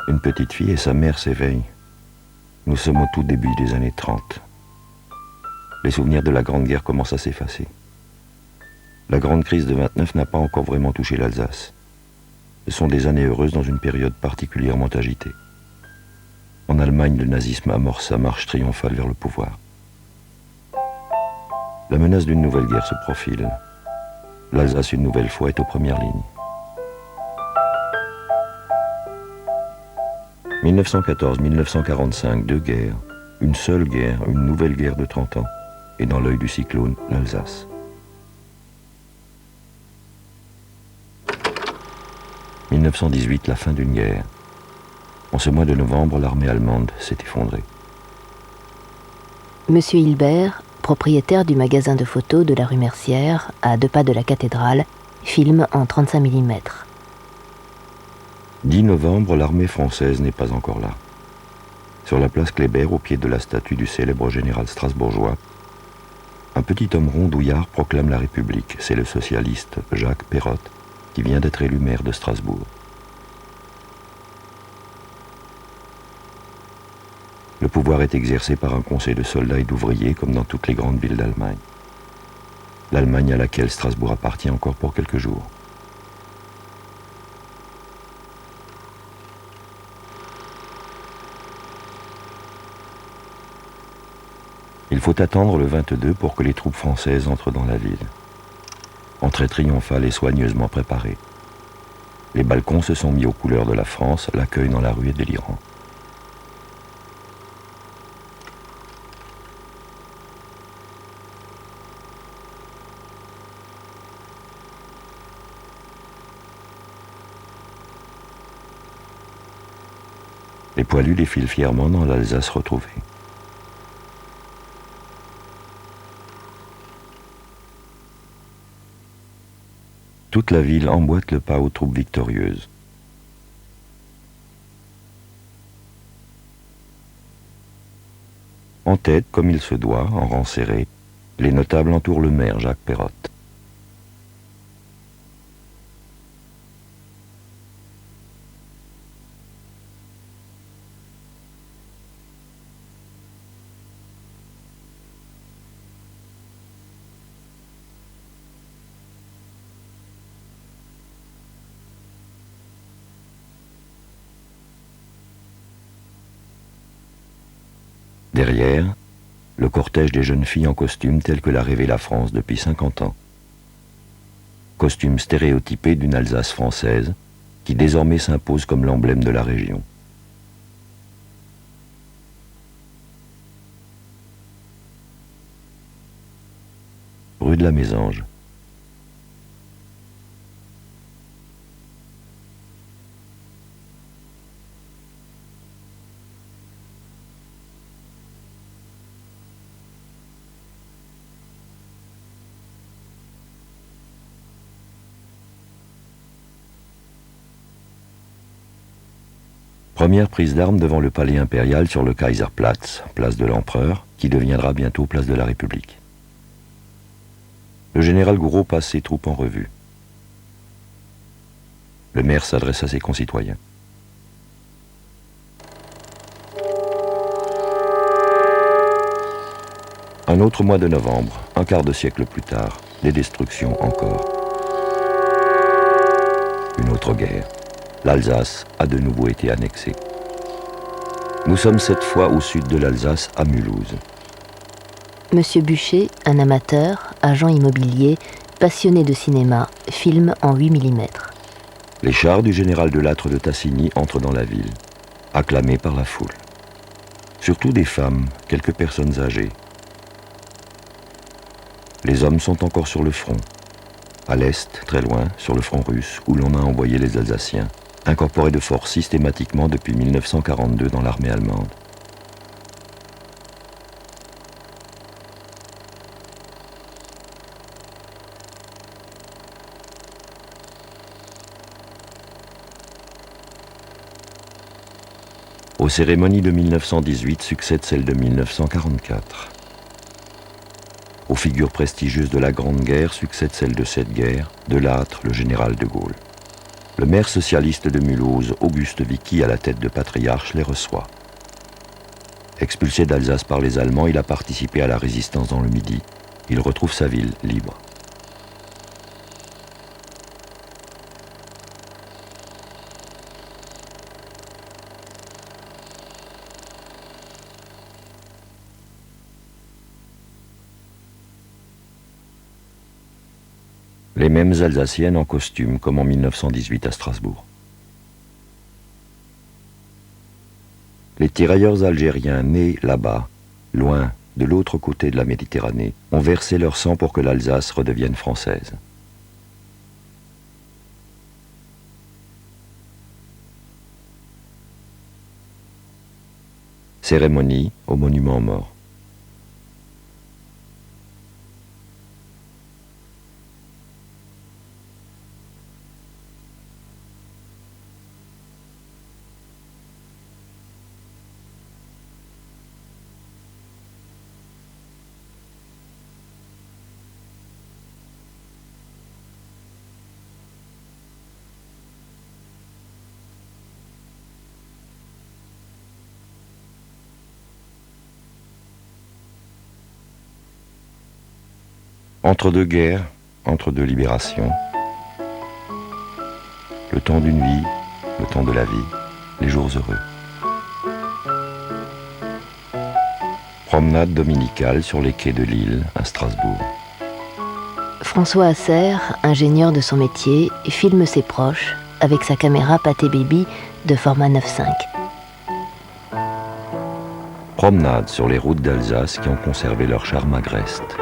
Une petite fille et sa mère s'éveillent. Nous sommes au tout début des années 30. Les souvenirs de la Grande Guerre commencent à s'effacer. La grande crise de 29 n'a pas encore vraiment touché l'Alsace. Ce sont des années heureuses dans une période particulièrement agitée. En Allemagne, le nazisme amorce sa marche triomphale vers le pouvoir. La menace d'une nouvelle guerre se profile. L'Alsace, une nouvelle fois, est aux premières lignes. 1914-1945, deux guerres, une seule guerre, une nouvelle guerre de 30 ans, et dans l'œil du cyclone, l'Alsace. 1918, la fin d'une guerre. En ce mois de novembre, l'armée allemande s'est effondrée. Monsieur Hilbert, propriétaire du magasin de photos de la rue Mercière, à 2 pas de la cathédrale, filme en 35 mm. 10 novembre, l'armée française n'est pas encore là. Sur la place Kléber, au pied de la statue du célèbre général strasbourgeois, un petit homme rond douillard proclame la République. C'est le socialiste Jacques Perrotte, qui vient d'être élu maire de Strasbourg. Le pouvoir est exercé par un conseil de soldats et d'ouvriers, comme dans toutes les grandes villes d'Allemagne. L'Allemagne à laquelle Strasbourg appartient encore pour quelques jours. Il faut attendre le 22 pour que les troupes françaises entrent dans la ville. Entrée triomphale et soigneusement préparée. Les balcons se sont mis aux couleurs de la France, l'accueil dans la rue est délirant. Les poilus défilent fièrement dans l'Alsace retrouvée. Toute la ville emboîte le pas aux troupes victorieuses. En tête, comme il se doit, en rang serré, les notables entourent le maire Jacques Perrotte. Derrière, le cortège des jeunes filles en costume tel que l'a rêvé la France depuis 50 ans. Costume stéréotypé d'une Alsace française qui désormais s'impose comme l'emblème de la région. Rue de la Mésange. Première prise d'armes devant le palais impérial sur le Kaiserplatz, place de l'Empereur, qui deviendra bientôt place de la République. Le général Gouraud passe ses troupes en revue. Le maire s'adresse à ses concitoyens. Un autre mois de novembre, un quart de siècle plus tard, des destructions encore. Une autre guerre. L'Alsace a de nouveau été annexée. Nous sommes cette fois au sud de l'Alsace, à Mulhouse. Monsieur Buchet, un amateur, agent immobilier, passionné de cinéma, filme en 8 mm. Les chars du général de Lattre de Tassigny entrent dans la ville, acclamés par la foule. Surtout des femmes, quelques personnes âgées. Les hommes sont encore sur le front. À l'est, très loin, sur le front russe, où l'on a envoyé les Alsaciens, incorporés de force systématiquement depuis 1942 dans l'armée allemande. Aux cérémonies de 1918 succède celle de 1944. Aux figures prestigieuses de la Grande Guerre succède celle de cette guerre, de Lattre, le général de Gaulle. Le maire socialiste de Mulhouse, Auguste Vicky, à la tête de Patriarche, les reçoit. Expulsé d'Alsace par les Allemands, il a participé à la résistance dans le Midi. Il retrouve sa ville libre. Les mêmes Alsaciennes en costume, comme en 1918 à Strasbourg. Les tirailleurs algériens nés là-bas, loin, de l'autre côté de la Méditerranée, ont versé leur sang pour que l'Alsace redevienne française. Cérémonie au monument aux morts. Entre deux guerres, entre deux libérations, le temps d'une vie, le temps de la vie, les jours heureux. Promenade dominicale sur les quais de Lille, à Strasbourg. François Hasser, ingénieur de son métier, filme ses proches avec sa caméra Pathé Baby de format 9.5. Promenade sur les routes d'Alsace qui ont conservé leur charme agreste.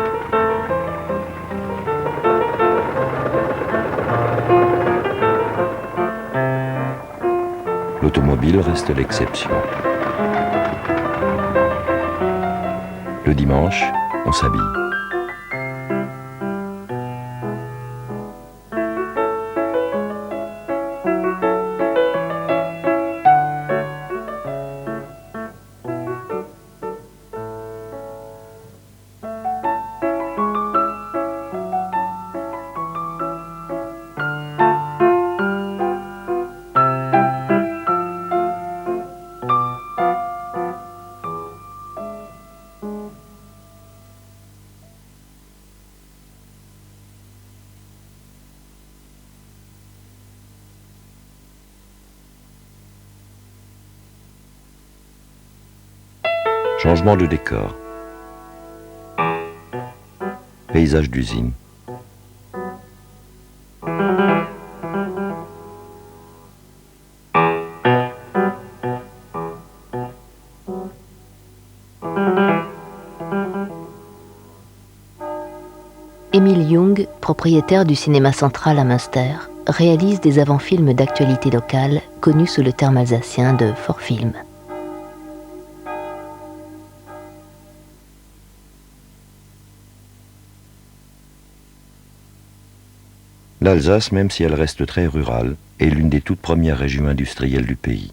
L'automobile reste l'exception. Le dimanche, on s'habille. Changement de décor. Paysage d'usine. Émile Young, propriétaire du cinéma central à Münster, réalise des avant-films d'actualité locale connus sous le terme alsacien de Vorfilm. L'Alsace, même si elle reste très rurale, est l'une des toutes premières régions industrielles du pays.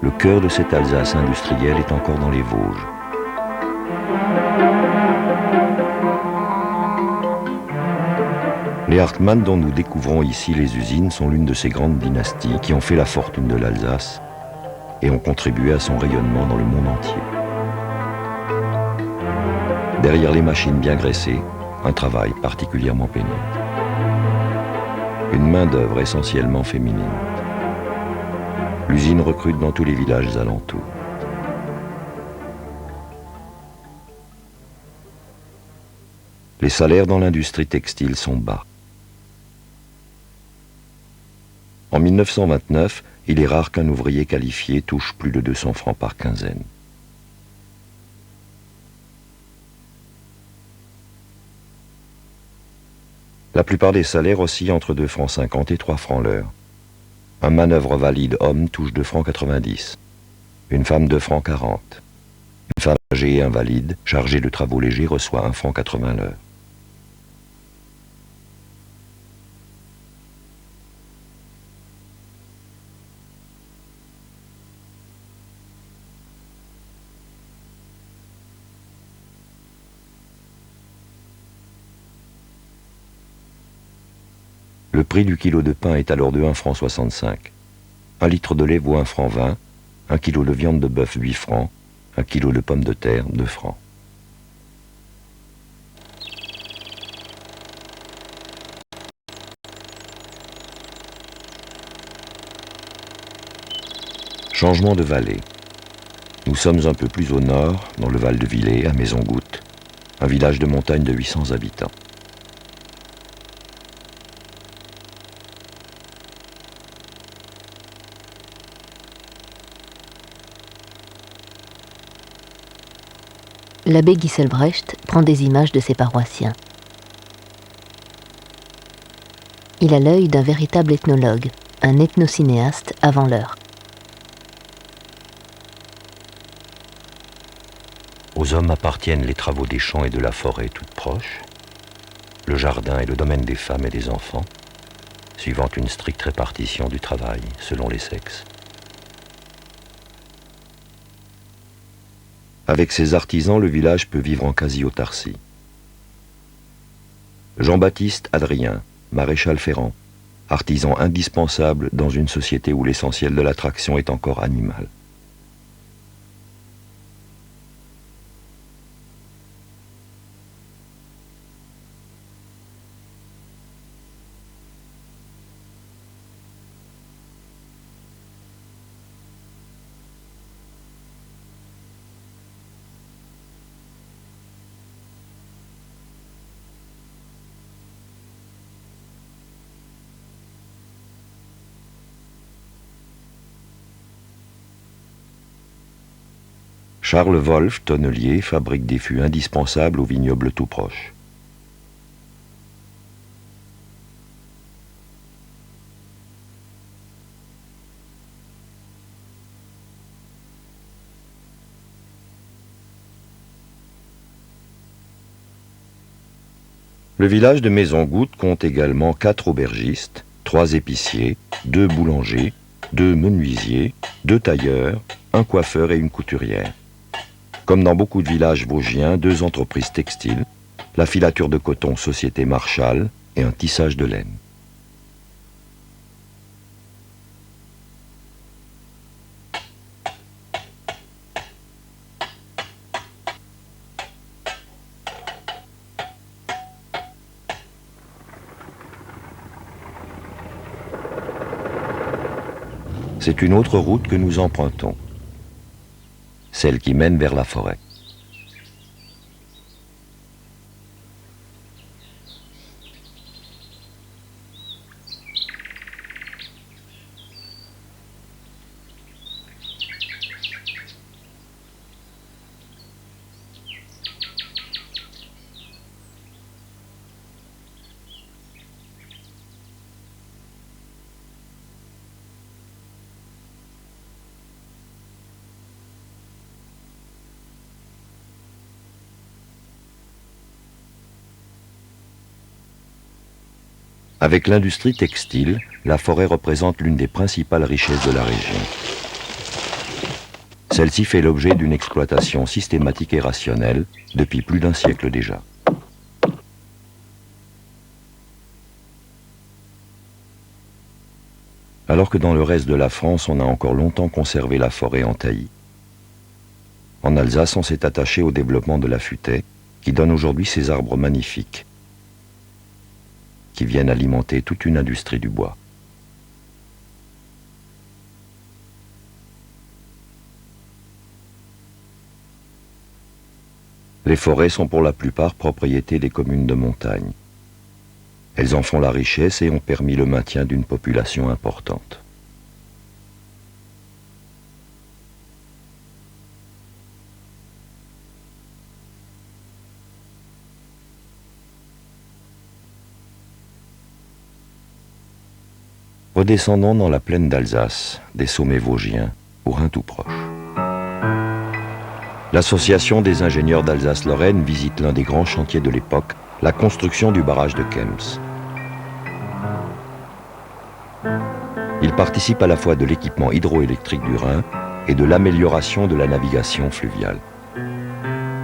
Le cœur de cette Alsace industrielle est encore dans les Vosges. Les Hartmann dont nous découvrons ici les usines sont l'une de ces grandes dynasties qui ont fait la fortune de l'Alsace et ont contribué à son rayonnement dans le monde entier. Derrière les machines bien graissées, un travail particulièrement pénible. Une main-d'œuvre essentiellement féminine. L'usine recrute dans tous les villages alentours. Les salaires dans l'industrie textile sont bas. En 1929, il est rare qu'un ouvrier qualifié touche plus de 200 francs par quinzaine. La plupart des salaires oscillent entre 2 francs 50 et 3 francs l'heure. Un manœuvre valide homme touche 2 francs 90. Une femme 2 francs 40. Une femme âgée et invalide, chargée de travaux légers, reçoit 1 franc 80 l'heure. Le prix du kilo de pain est alors de 1 franc 65. Un litre de lait vaut 1 franc 20, un kilo de viande de bœuf 8 francs, un kilo de pommes de terre 2 francs. Changement de vallée. Nous sommes un peu plus au nord, dans le Val de Villers, à Maison-Goutte, un village de montagne de 800 habitants. L'abbé Gisselbrecht prend des images de ses paroissiens. Il a l'œil d'un véritable ethnologue, un ethnocinéaste avant l'heure. Aux hommes appartiennent les travaux des champs et de la forêt toutes proches. Le jardin est le domaine des femmes et des enfants, suivant une stricte répartition du travail selon les sexes. Avec ses artisans, le village peut vivre en quasi-autarcie. Jean-Baptiste Adrien, maréchal ferrant, artisan indispensable dans une société où l'essentiel de l'attraction est encore animal. Charles Wolff, tonnelier, fabrique des fûts indispensables au vignoble tout proche. Le village de Maison-Goutte compte également 4 aubergistes, 3 épiciers, 2 boulangers, 2 menuisiers, 2 tailleurs, un coiffeur et une couturière. Comme dans beaucoup de villages vosgiens, 2 entreprises textiles, la filature de coton Société Marchal et un tissage de laine. C'est une autre route que nous empruntons, celle qui mène vers la forêt. Avec l'industrie textile, la forêt représente l'une des principales richesses de la région. Celle-ci fait l'objet d'une exploitation systématique et rationnelle depuis plus d'un siècle déjà. Alors que dans le reste de la France, on a encore longtemps conservé la forêt en taillis. En Alsace, on s'est attaché au développement de la futaie, qui donne aujourd'hui ces arbres magnifiques, qui viennent alimenter toute une industrie du bois. Les forêts sont pour la plupart propriété des communes de montagne. Elles en font la richesse et ont permis le maintien d'une population importante. Redescendons dans la plaine d'Alsace, des sommets vosgiens, au Rhin tout proche. L'Association des ingénieurs d'Alsace-Lorraine visite l'un des grands chantiers de l'époque, la construction du barrage de Kems. Il participe à la fois de l'équipement hydroélectrique du Rhin et de l'amélioration de la navigation fluviale.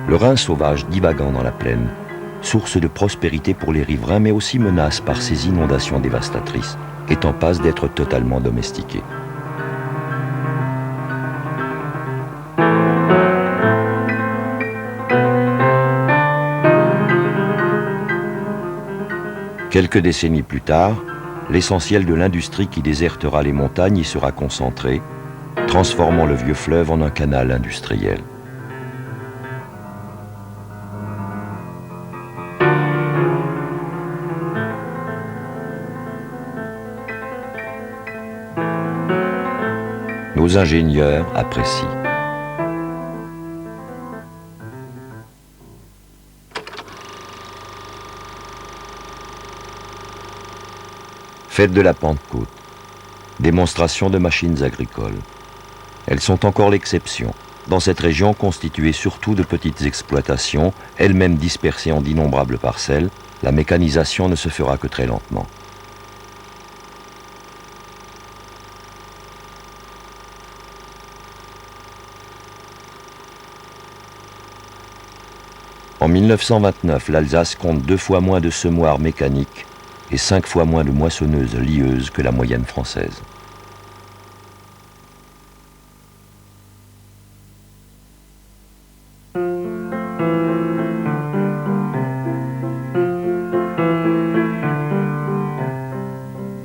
Le Rhin sauvage divagant dans la plaine source de prospérité pour les riverains, mais aussi menace par ces inondations dévastatrices, est en passe d'être totalement domestiquée. Quelques décennies plus tard, l'essentiel de l'industrie qui désertera les montagnes y sera concentré, transformant le vieux fleuve en un canal industriel. Nos ingénieurs apprécient. Fête de la Pentecôte. Démonstration de machines agricoles. Elles sont encore l'exception. Dans cette région constituée surtout de petites exploitations, elles-mêmes dispersées en d'innombrables parcelles, la mécanisation ne se fera que très lentement. En 1929, l'Alsace compte 2 fois moins de semoirs mécaniques et 5 fois moins de moissonneuses lieuses que la moyenne française.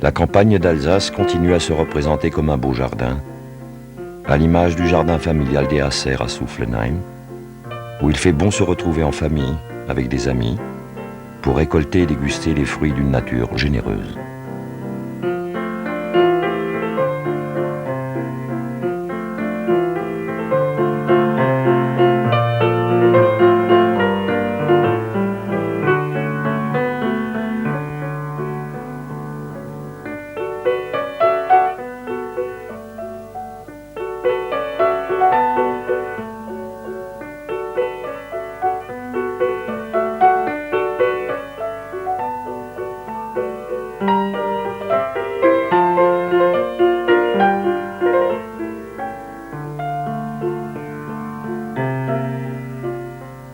La campagne d'Alsace continue à se représenter comme un beau jardin, à l'image du jardin familial des Hasser à Soufflenheim, où il fait bon se retrouver en famille, avec des amis, pour récolter et déguster les fruits d'une nature généreuse.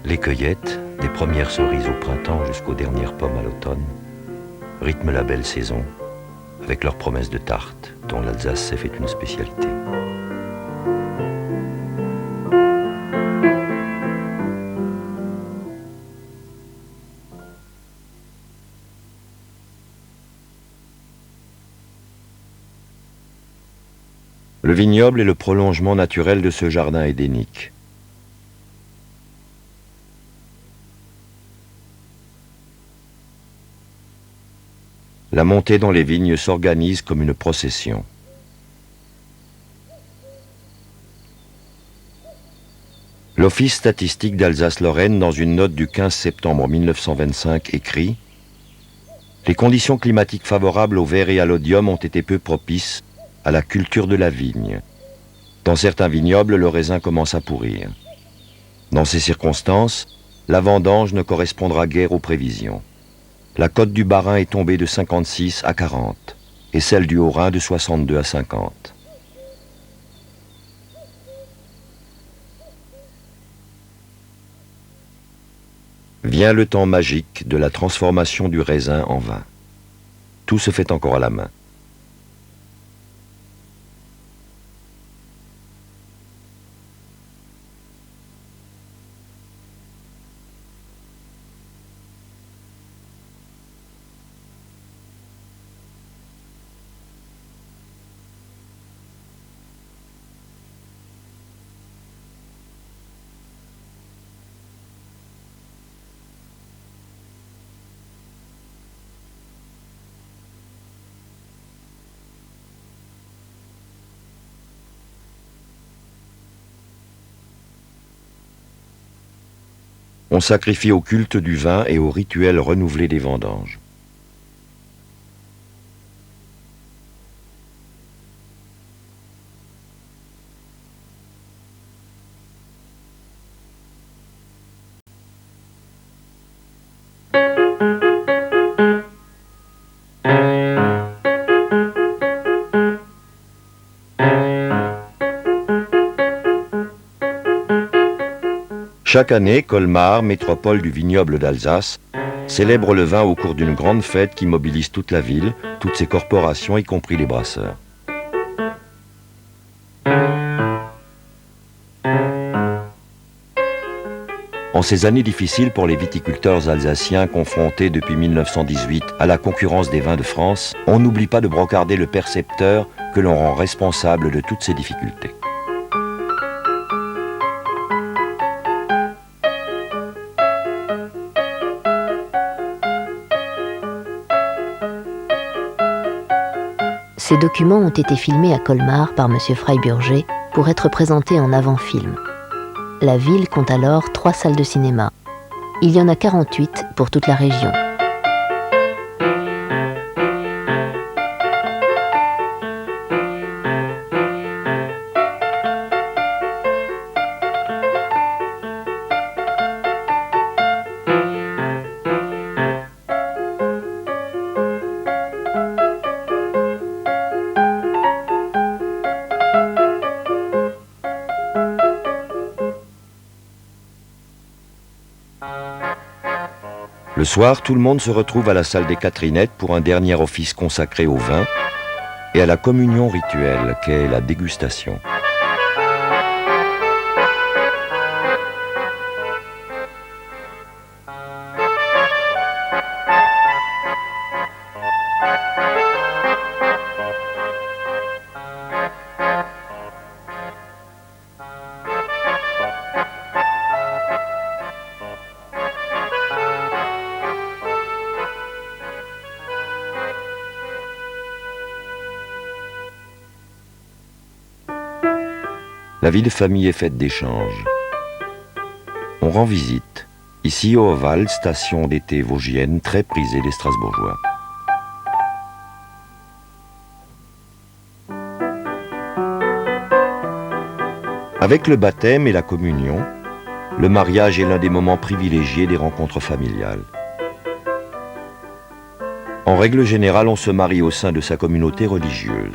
Les cueillettes, des premières cerises au printemps jusqu'aux dernières pommes à l'automne, rythment la belle saison, avec leur promesse de tarte, dont l'Alsace s'est fait une spécialité. Le vignoble est le prolongement naturel de ce jardin édénique. La montée dans les vignes s'organise comme une procession. L'Office statistique d'Alsace-Lorraine, dans une note du 15 septembre 1925, écrit « Les conditions climatiques favorables au verre et à l'oïdium ont été peu propices à la culture de la vigne. Dans certains vignobles, le raisin commence à pourrir. Dans ces circonstances, la vendange ne correspondra guère aux prévisions. La cote du Bas-Rhin est tombée de 56 à 40 et celle du Haut-Rhin de 62 à 50. Vient le temps magique de la transformation du raisin en vin. Tout se fait encore à la main. On sacrifie au culte du vin et au rituel renouvelé des vendanges. Chaque année, Colmar, métropole du vignoble d'Alsace, célèbre le vin au cours d'une grande fête qui mobilise toute la ville, toutes ses corporations, y compris les brasseurs. En ces années difficiles pour les viticulteurs alsaciens confrontés depuis 1918 à la concurrence des vins de France, on n'oublie pas de brocarder le percepteur que l'on rend responsable de toutes ces difficultés. Ces documents ont été filmés à Colmar par M. Freiburger pour être présentés en avant-film. La ville compte alors 3 salles de cinéma. Il y en a 48 pour toute la région. Le soir, tout le monde se retrouve à la salle des Catherinettes pour un dernier office consacré au vin et à la communion rituelle qu'est la dégustation. La vie de famille est faite d'échanges. On rend visite, ici au Oval, station d'été vosgienne très prisée des Strasbourgeois. Avec le baptême et la communion, le mariage est l'un des moments privilégiés des rencontres familiales. En règle générale, on se marie au sein de sa communauté religieuse.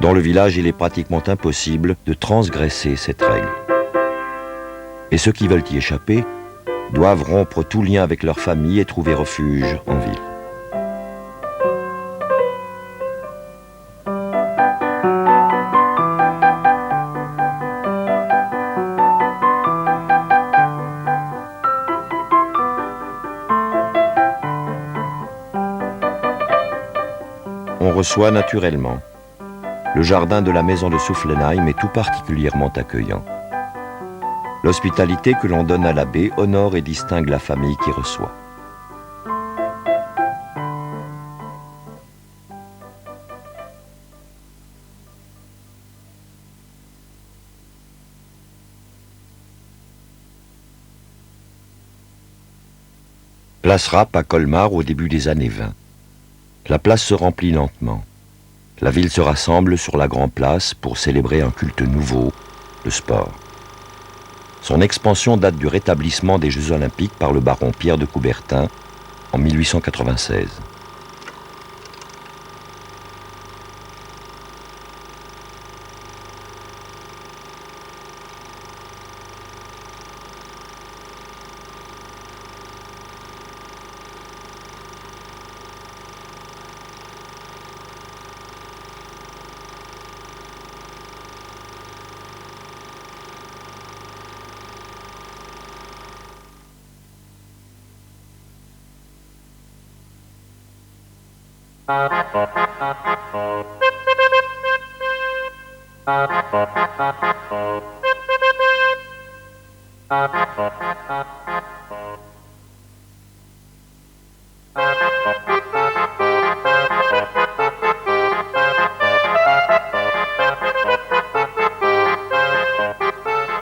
Dans le village, il est pratiquement impossible de transgresser cette règle. Et ceux qui veulent y échapper doivent rompre tout lien avec leur famille et trouver refuge en ville. On reçoit naturellement. Le jardin de la maison de Soufflenheim est tout particulièrement accueillant. L'hospitalité que l'on donne à l'abbé honore et distingue la famille qui reçoit. Place Rapp à Colmar au début des années 20. La place se remplit lentement. La ville se rassemble sur la Grand Place pour célébrer un culte nouveau, le sport. Son expansion date du rétablissement des Jeux Olympiques par le baron Pierre de Coubertin en 1896.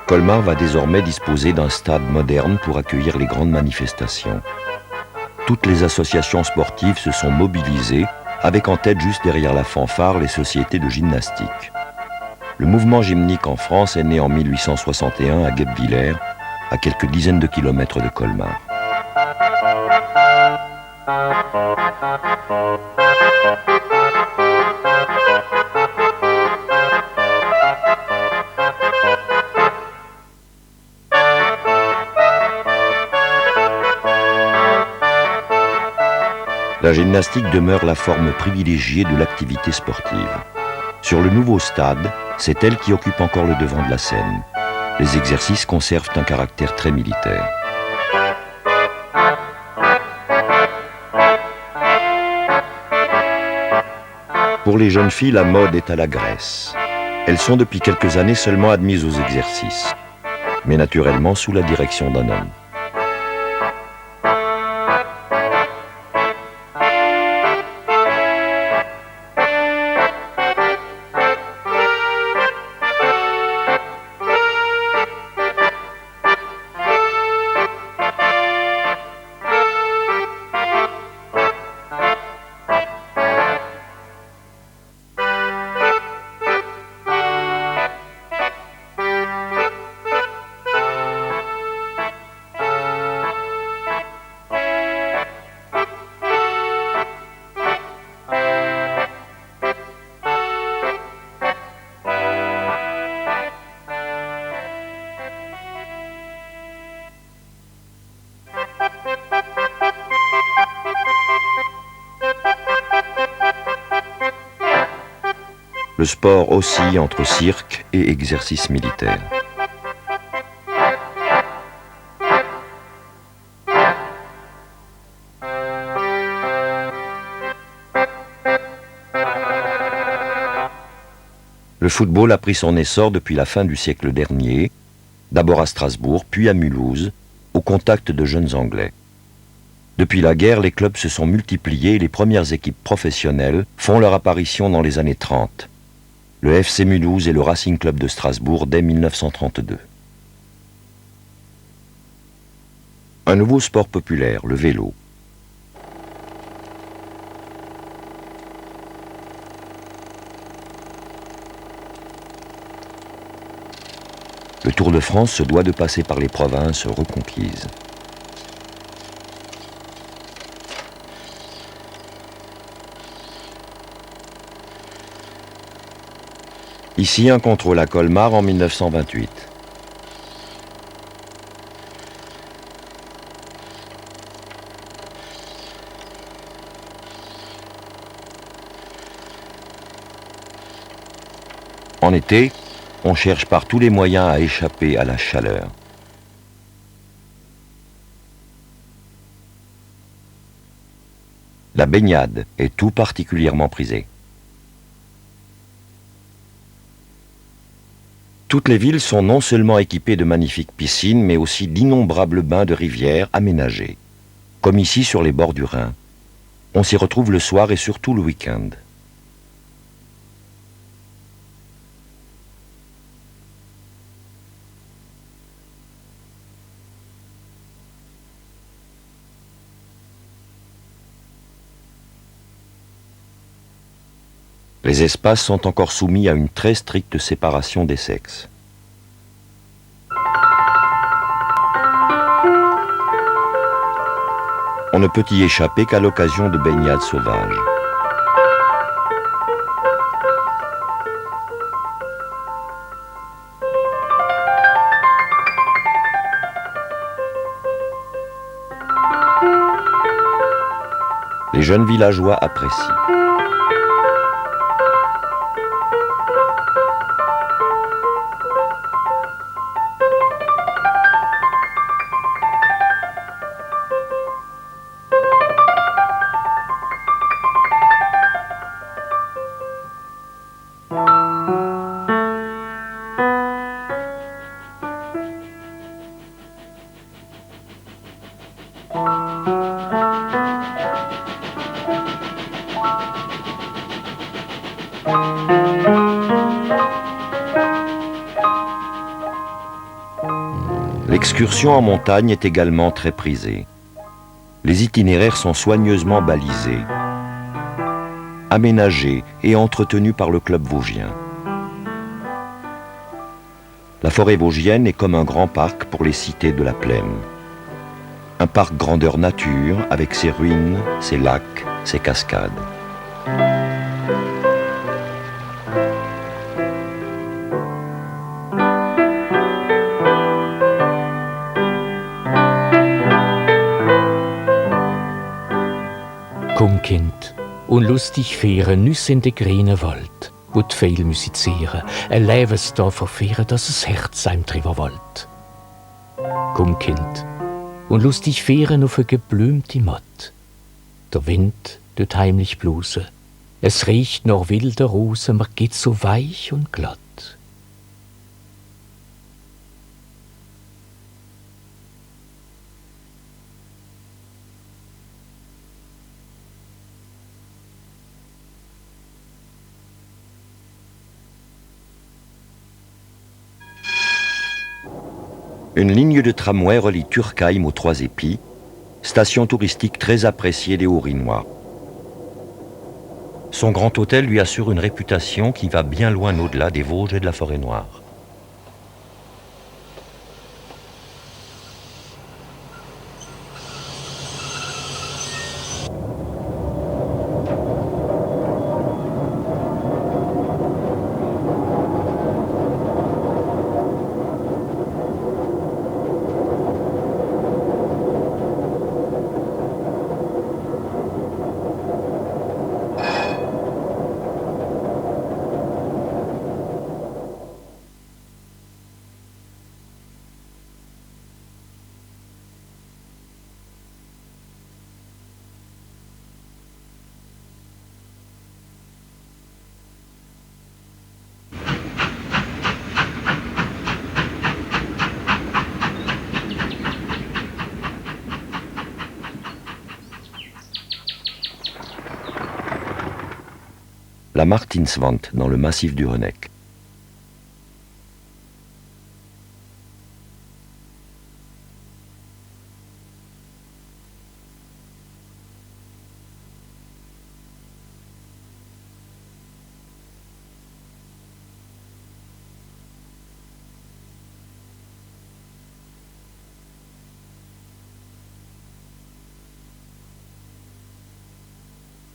Colmar va désormais disposer d'un stade moderne pour accueillir les grandes manifestations. Toutes les associations sportives se sont mobilisées, avec en tête juste derrière la fanfare les sociétés de gymnastique. Le mouvement gymnique en France est né en 1861 à Guebwiller, à quelques dizaines de kilomètres de Colmar. La gymnastique demeure la forme privilégiée de l'activité sportive. Sur le nouveau stade, c'est elle qui occupe encore le devant de la scène. Les exercices conservent un caractère très militaire. Pour les jeunes filles, la mode est à la graisse. Elles sont depuis quelques années seulement admises aux exercices, mais naturellement sous la direction d'un homme. Le sport oscille entre cirque et exercice militaire. Le football a pris son essor depuis la fin du siècle dernier, d'abord à Strasbourg, puis à Mulhouse, au contact de jeunes Anglais. Depuis la guerre, les clubs se sont multipliés et les premières équipes professionnelles font leur apparition dans les années 30. Le FC Mulhouse et le Racing Club de Strasbourg dès 1932. Un nouveau sport populaire, le vélo. Le Tour de France se doit de passer par les provinces reconquises. Ici, un contrôle à Colmar en 1928. En été, on cherche par tous les moyens à échapper à la chaleur. La baignade est tout particulièrement prisée. Toutes les villes sont non seulement équipées de magnifiques piscines, mais aussi d'innombrables bains de rivière aménagés, comme ici sur les bords du Rhin. On s'y retrouve le soir et surtout le week-end. Les espaces sont encore soumis à une très stricte séparation des sexes. On ne peut y échapper qu'à l'occasion de baignades sauvages. Les jeunes villageois apprécient. L'excursion en montagne est également très prisée. Les itinéraires sont soigneusement balisés, aménagés et entretenus par le club vosgien. La forêt vosgienne est comme un grand parc pour les cités de la plaine. Un parc grandeur nature avec ses ruines, ses lacs, ses cascades. Komm, Kind, und lustig feiern, nüss in der grünen Wald, wo die Vögel musizieren, ein Lebensdorf verfeiern, dass das Herz einem drüber wollt. Komm, Kind, und lustig feiern auf eine geblümte Matt. Der Wind tut heimlich bluse, es riecht nach wilder Rose, man geht so weich und glatt. Une ligne de tramway relie Turckheim aux Trois Épis, station touristique très appréciée des Haut-Rhinois. Son grand hôtel lui assure une réputation qui va bien loin au-delà des Vosges et de la Forêt Noire. La Martinswand dans le massif du Honeck.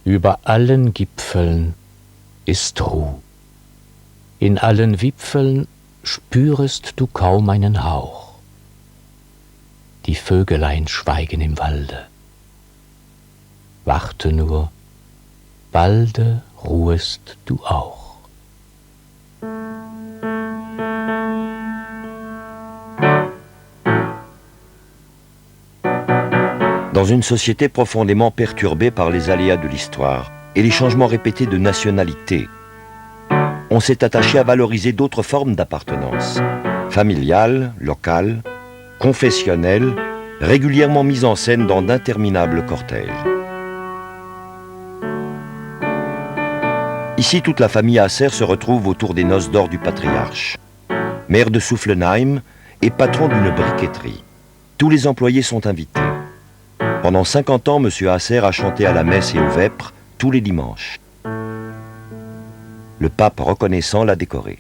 Über allen Gipfeln ist Ruh. In allen Wipfeln spürest du kaum einen Hauch. Die Vögelein schweigen im Walde. Warte nur, balde ruhest du auch. Dans une société profondément perturbée par les aléas de l'histoire et les changements répétés de nationalité, on s'est attaché à valoriser d'autres formes d'appartenance, familiales, locales, confessionnelles, régulièrement mises en scène dans d'interminables cortèges. Ici, toute la famille Acer se retrouve autour des noces d'or du patriarche. Maire de Soufflenheim et patron d'une briqueterie. Tous les employés sont invités. Pendant 50 ans, M. Acer a chanté à la messe et aux vêpres tous les dimanches. Le pape reconnaissant l'a décoré.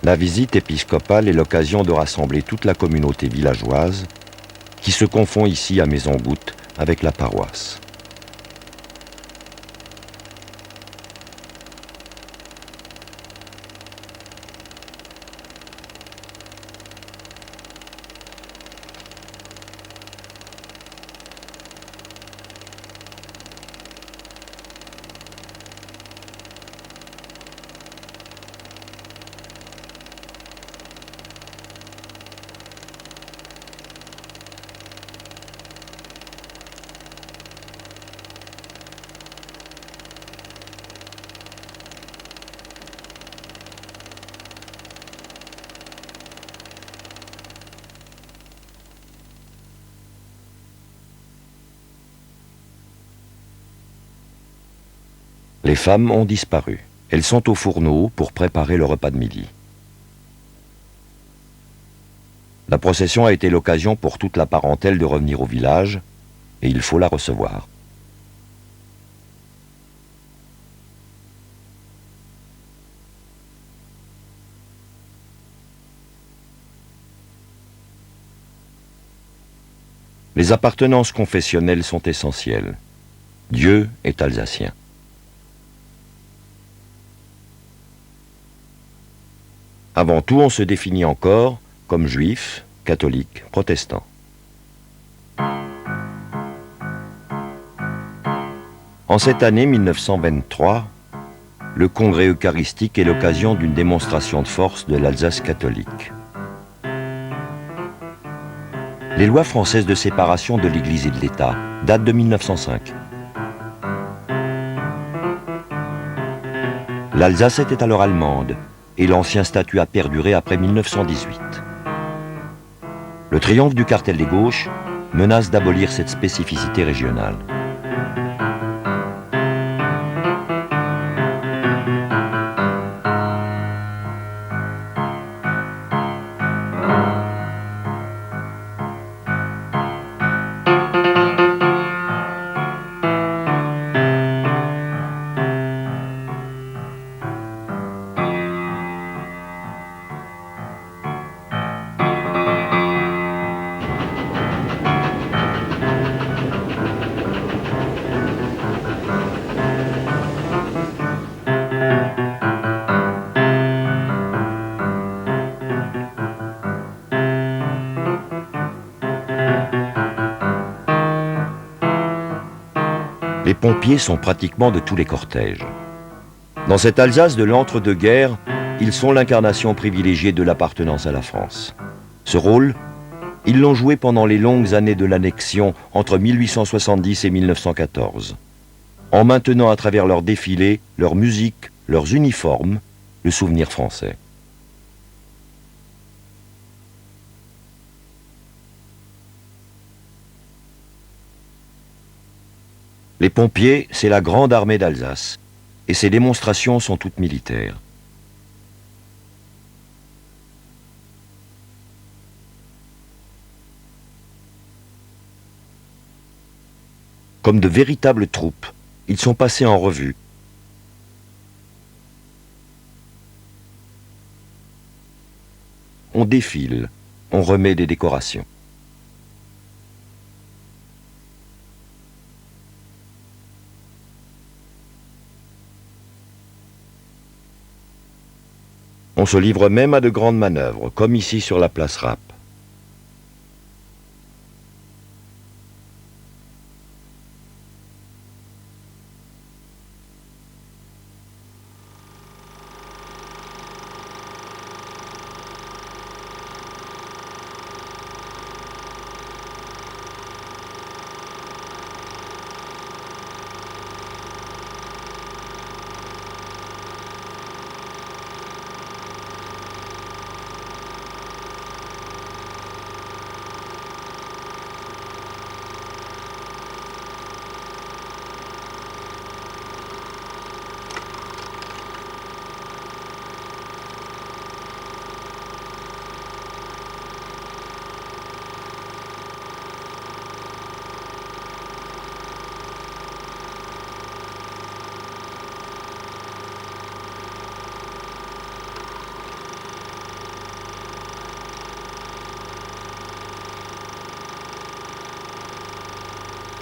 La visite épiscopale est l'occasion de rassembler toute la communauté villageoise qui se confond ici à Maison-Goutte avec la paroisse. Les femmes ont disparu. Elles sont au fourneau pour préparer le repas de midi. La procession a été l'occasion pour toute la parentèle de revenir au village, et il faut la recevoir. Les appartenances confessionnelles sont essentielles. Dieu est alsacien. Avant tout, on se définit encore comme juif, catholique, protestant. En cette année 1923, le congrès eucharistique est l'occasion d'une démonstration de force de l'Alsace catholique. Les lois françaises de séparation de l'Église et de l'État datent de 1905. L'Alsace était alors allemande et l'ancien statut a perduré après 1918. Le triomphe du cartel des gauches menace d'abolir cette spécificité régionale. Les pompiers sont pratiquement de tous les cortèges. Dans cette Alsace de l'entre-deux-guerres, ils sont l'incarnation privilégiée de l'appartenance à la France. Ce rôle, ils l'ont joué pendant les longues années de l'annexion entre 1870 et 1914, en maintenant à travers leurs défilés, leur musique, leurs uniformes, le souvenir français. Les pompiers, c'est la grande armée d'Alsace, et ces démonstrations sont toutes militaires. Comme de véritables troupes, ils sont passés en revue. On défile, on remet des décorations. On se livre même à de grandes manœuvres, comme ici sur la place Rapp.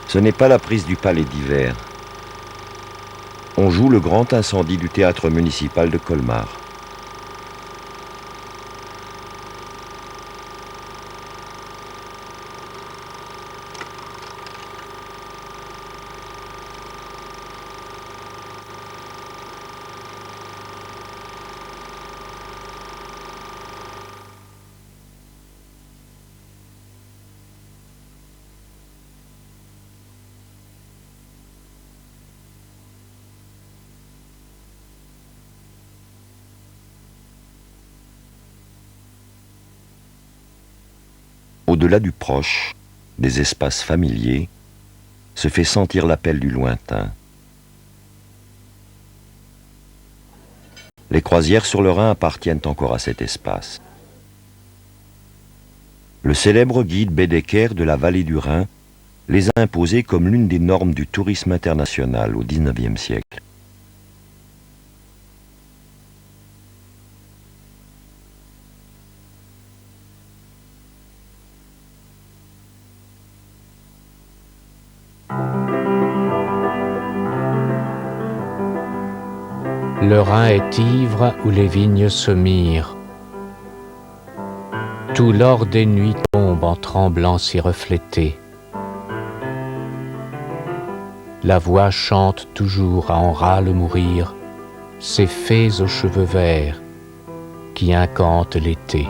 Ce n'est pas la prise du palais d'hiver. On joue le grand incendie du théâtre municipal de Colmar. Au-delà du proche, des espaces familiers, se fait sentir l'appel du lointain. Les croisières sur le Rhin appartiennent encore à cet espace. Le célèbre guide Baedeker de la vallée du Rhin les a imposés comme l'une des normes du tourisme international au XIXe siècle. Le Rhin est ivre où les vignes se mirent. Tout l'or des nuits tombe en tremblant s'y refléter. La voix chante toujours à en râle mourir ces fées aux cheveux verts qui incantent l'été.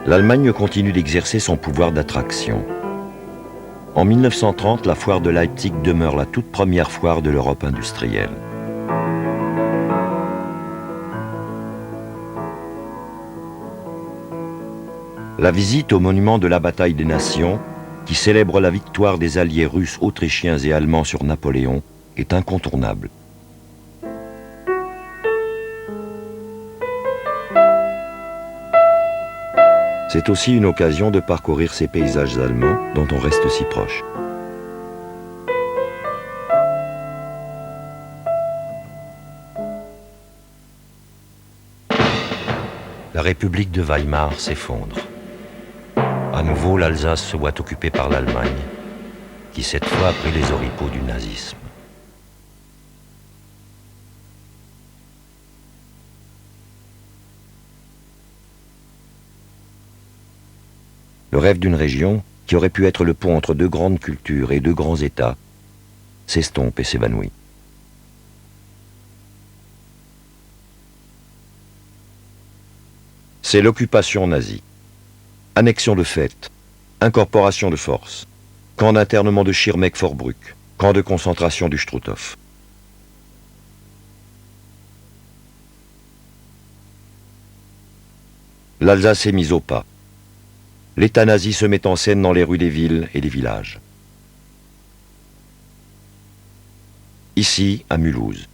L'Allemagne continue d'exercer son pouvoir d'attraction. En 1930, la foire de Leipzig demeure la toute première foire de l'Europe industrielle. La visite au monument de la bataille des nations, qui célèbre la victoire des alliés russes, autrichiens et allemands sur Napoléon, est incontournable. C'est aussi une occasion de parcourir ces paysages allemands dont on reste si proche. La République de Weimar s'effondre. À nouveau, l'Alsace se voit occupée par l'Allemagne, qui cette fois a pris les oripeaux du nazisme. Le rêve d'une région, qui aurait pu être le pont entre deux grandes cultures et deux grands États, s'estompe et s'évanouit. C'est l'occupation nazie. Annexion de fait, incorporation de force, camp d'internement de Schirmeck-Vorbrück, camp de concentration du Struthof. L'Alsace est mise au pas. L'État nazi se met en scène dans les rues des villes et des villages. Ici, à Mulhouse.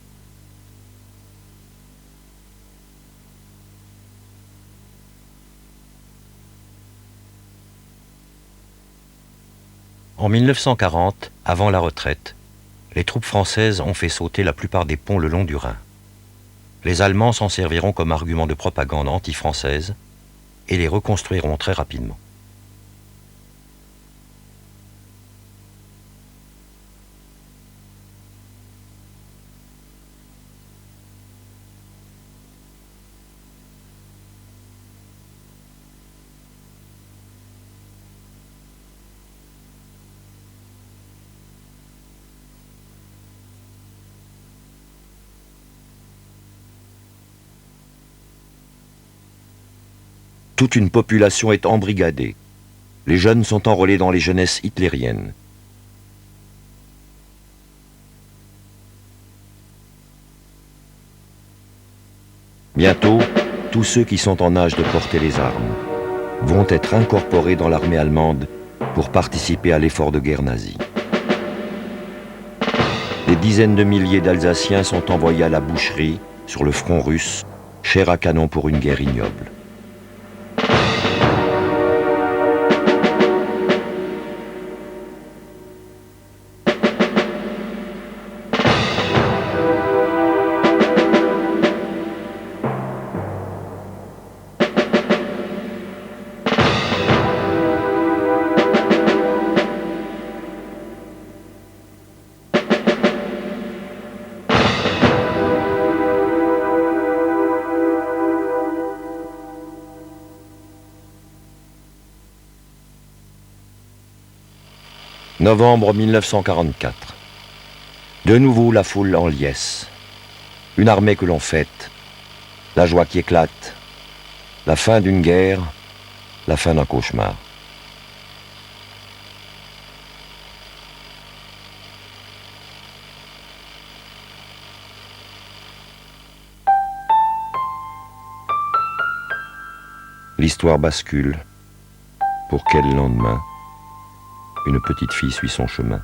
En 1940, avant la retraite, les troupes françaises ont fait sauter la plupart des ponts le long du Rhin. Les Allemands s'en serviront comme argument de propagande anti-française et les reconstruiront très rapidement. Toute une population est embrigadée. Les jeunes sont enrôlés dans les jeunesses hitlériennes. Bientôt, tous ceux qui sont en âge de porter les armes vont être incorporés dans l'armée allemande pour participer à l'effort de guerre nazi. Des dizaines de milliers d'Alsaciens sont envoyés à la boucherie, sur le front russe, chair à canon pour une guerre ignoble. Novembre 1944. De nouveau la foule en liesse. Une armée que l'on fête. La joie qui éclate. La fin d'une guerre. La fin d'un cauchemar. L'histoire bascule. Pour quel lendemain ? Une petite fille suit son chemin.